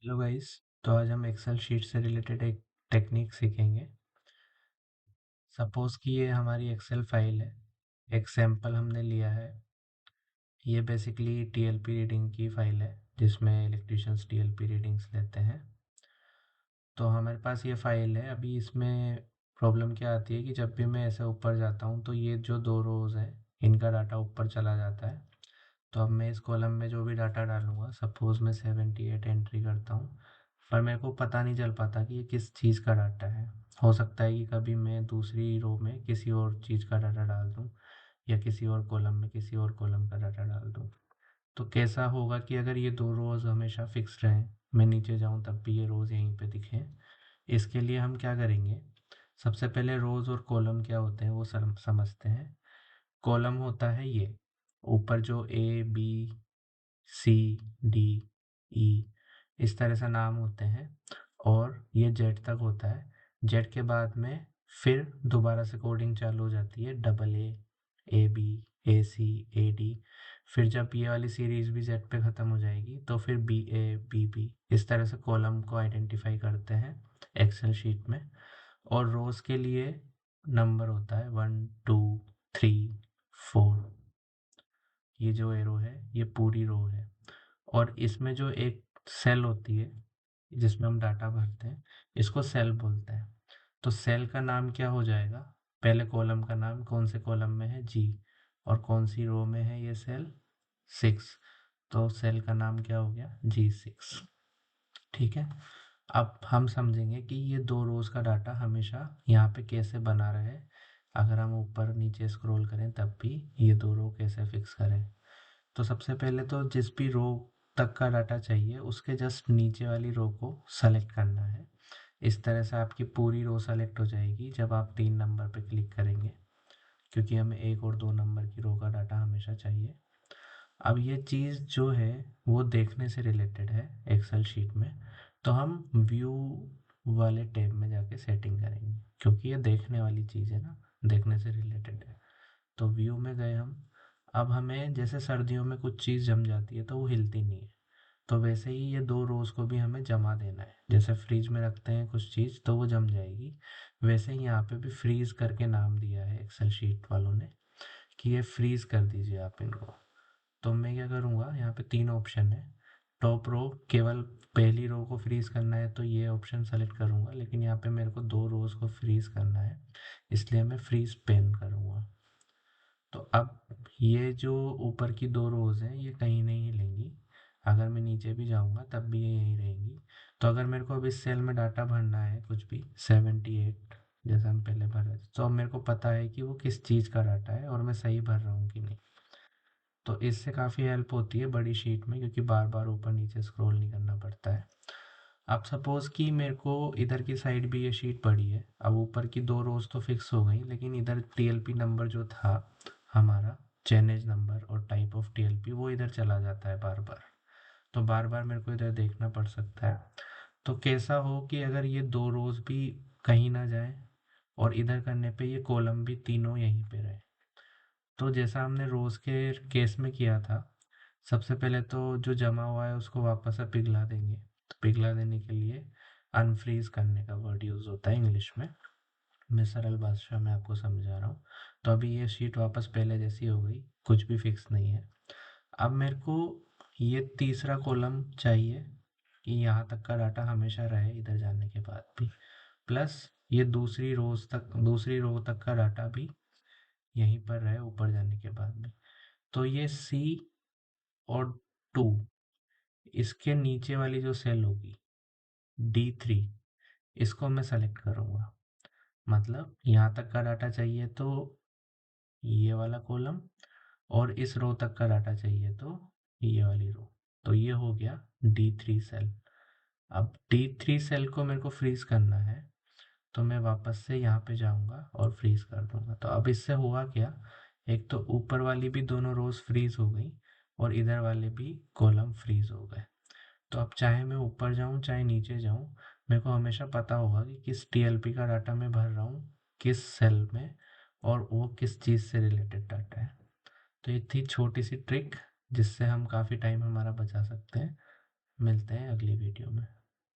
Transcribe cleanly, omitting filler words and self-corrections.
Hello guys. तो आज हम एक्सेल शीट से रिलेटेड एक टेक्निक सीखेंगे। सपोज़ कि ये हमारी एक्सेल फाइल है। एक सैंपल हमने लिया है। ये बेसिकली टीएलपी रीडिंग की फाइल है जिसमें इलेक्ट्रीशियंस टीएलपी रीडिंग्स लेते हैं। तो हमारे पास ये फाइल है। अभी इसमें प्रॉब्लम क्या आती है कि जब भी मैं ऐसे ऊपर जाता हूँ तो ये जो दो रोज़ हैं इनका डाटा ऊपर चला जाता है। तो अब मैं इस कॉलम में जो भी डाटा डालूँगा, सपोज़ मैं 78 एंट्री करता हूँ, पर मेरे को पता नहीं चल पाता कि ये किस चीज़ का डाटा है। हो सकता है कि कभी मैं दूसरी रो में किसी और चीज़ का डाटा डाल दूँ या किसी और कॉलम में किसी और कॉलम का डाटा डाल दूँ। तो कैसा होगा कि अगर ये दो रोज़ हमेशा फिक्स रहें, मैं नीचे जाऊँ तब भी ये रोज़ यहीं पे दिखें, इसके लिए हम क्या करेंगे? सबसे पहले रोज़ और कॉलम क्या होते हैं वो समझते हैं। कॉलम होता है ये, ऊपर जो A B C D E इस तरह से नाम होते हैं, और ये जेड तक होता है। जेड के बाद में फिर दोबारा से कोडिंग चालू हो जाती है, double A B A C A D. फिर जब ये वाली सीरीज भी जेड पे ख़त्म हो जाएगी तो फिर बी ए बी बी। इस तरह से कॉलम को आइडेंटिफाई करते हैं एक्सेल शीट में। और रोज़ के लिए नंबर होता है 1 2 3 4। ये जो एरो है ये पूरी रो है। और इसमें जो एक सेल होती है जिसमें हम डाटा भरते हैं, इसको सेल बोलते हैं। तो सेल का नाम क्या हो जाएगा? पहले कॉलम का नाम, कौन से कॉलम में है? जी। और कौन सी रो में है ये सेल? 6। तो सेल का नाम क्या हो गया? G6। ठीक है। अब हम समझेंगे कि ये दो रोज़ का डाटा हमेशा यहाँ पे कैसे बना रहे। अगर हम ऊपर नीचे स्क्रॉल करें तब भी ये दो रो कैसे फिक्स करें। तो सबसे पहले तो जिस भी रो तक का डाटा चाहिए उसके जस्ट नीचे वाली रो को सेलेक्ट करना है। इस तरह से आपकी पूरी रो सेलेक्ट हो जाएगी जब आप 3 नंबर पे क्लिक करेंगे, क्योंकि हमें 1 और 2 नंबर की रो का डाटा हमेशा चाहिए। अब ये चीज़ जो है वो देखने से रिलेटेड है एक्सेल शीट में। तो हम व्यू वाले टैब में जाके सेटिंग करेंगे, क्योंकि ये देखने वाली चीज़ है ना, देखने से रिलेटेड है। तो व्यू में गए हम। अब हमें जैसे सर्दियों में कुछ चीज़ जम जाती है तो वो हिलती नहीं है, तो वैसे ही ये दो रोज़ को भी हमें जमा देना है। जैसे फ्रिज में रखते हैं कुछ चीज़ तो वो जम जाएगी, वैसे ही यहाँ पे भी फ्रीज करके नाम दिया है एक्सेल शीट वालों ने कि ये फ्रीज कर दीजिए आप इनको। तो मैं क्या करूँगा, यहाँ पे 3 ऑप्शन है। टॉप रो, केवल पहली रो को फ्रीज करना है तो ये ऑप्शन सेलेक्ट करूँगा, लेकिन यहाँ पे मेरे को दो रोज़ को फ्रीज करना है, इसलिए मैं फ्रीज पेन करूँगा। तो अब ये जो ऊपर की दो रोज़ हैं ये कहीं नहीं हिलेंगी। अगर मैं नीचे भी जाऊँगा तब भी ये यहीं रहेंगी। तो अगर मेरे को अब इस सेल में डाटा भरना है कुछ भी 78 जैसे हम पहले भर रहे थे, तो अब मेरे को पता है कि वो किस चीज़ का डाटा है और मैं सही भर रहा हूँ कि नहीं। तो इससे काफ़ी हेल्प होती है बड़ी शीट में, क्योंकि बार बार ऊपर नीचे स्क्रॉल नहीं करना पड़ता है। अब सपोज़ कि मेरे को इधर की साइड भी ये शीट पड़ी है। अब ऊपर की दो रोज़ तो फिक्स हो गई, लेकिन इधर टीएलपी नंबर जो था हमारा, चेनेज नंबर और टाइप ऑफ टीएलपी, वो इधर चला जाता है बार बार। तो बार बार मेरे को इधर देखना पड़ सकता है। तो कैसा हो कि अगर ये दो रोज़ भी कहीं ना जाए और इधर करने पे ये कॉलम भी तीनों यहीं पे रहे। तो जैसा हमने रोज़ के केस में किया था, सबसे पहले तो जो जमा हुआ है उसको वापस से पिघला देंगे। तो पिघला देने के लिए अनफ्रीज करने का वर्ड यूज़ होता है इंग्लिश में। मैं सरल भाषा में आपको समझा रहा हूँ। तो अभी ये शीट वापस पहले जैसी हो गई, कुछ भी फिक्स नहीं है। अब मेरे को ये तीसरा कॉलम चाहिए कि यहाँ तक का डाटा हमेशा रहे इधर जाने के बाद भी, प्लस ये दूसरी रो तक का डाटा भी यहीं पर रहे ऊपर जाने के बाद भी। तो ये सी और 2, इसके नीचे वाली जो सेल होगी D3, इसको मैं सेलेक्ट करूँगा। मतलब यहाँ तक का डाटा चाहिए तो ये वाला कॉलम, और इस रो तक का डाटा चाहिए तो ये वाली रो। तो ये हो गया D3 सेल। अब D3 सेल को मेरे को फ्रीज करना है, तो मैं वापस से यहाँ पे जाऊँगा और फ्रीज कर दूँगा। तो अब इससे हुआ क्या, एक तो ऊपर वाली भी दोनों रोज फ्रीज हो गई और इधर वाले भी कॉलम फ्रीज हो गए। तो अब चाहे मैं ऊपर जाऊँ चाहे नीचे जाऊँ, मेरे को हमेशा पता होगा कि किस टीएलपी का डाटा मैं भर रहा हूँ, किस सेल में, और वो किस चीज़ से रिलेटेड डाटा है। तो ये थी छोटी सी ट्रिक जिससे हम काफ़ी टाइम हमारा बचा सकते हैं। मिलते हैं अगली वीडियो में।